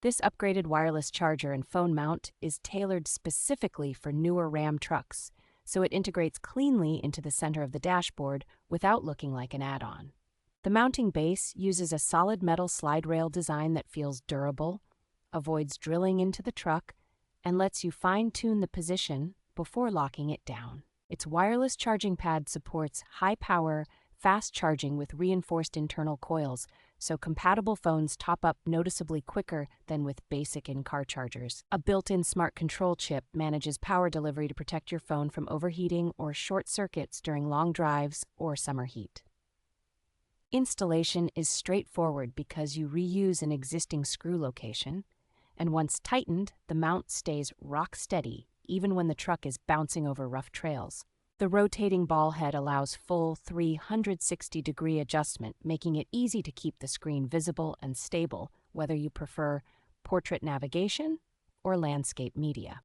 This upgraded wireless charger and phone mount is tailored specifically for newer Ram trucks, so it integrates cleanly into the center of the dashboard without looking like an add-on. The mounting base uses a solid metal slide rail design that feels durable, avoids drilling into the truck, and lets you fine-tune the position before locking it down. Its wireless charging pad supports high-power, fast charging with reinforced internal coils, so compatible phones top up noticeably quicker than with basic in-car chargers. A built-in smart control chip manages power delivery to protect your phone from overheating or short circuits during long drives or summer heat. Installation is straightforward because you reuse an existing screw location, and once tightened, the mount stays rock steady even when the truck is bouncing over rough trails. The rotating ball head allows full 360-degree adjustment, making it easy to keep the screen visible and stable, whether you prefer portrait navigation or landscape media.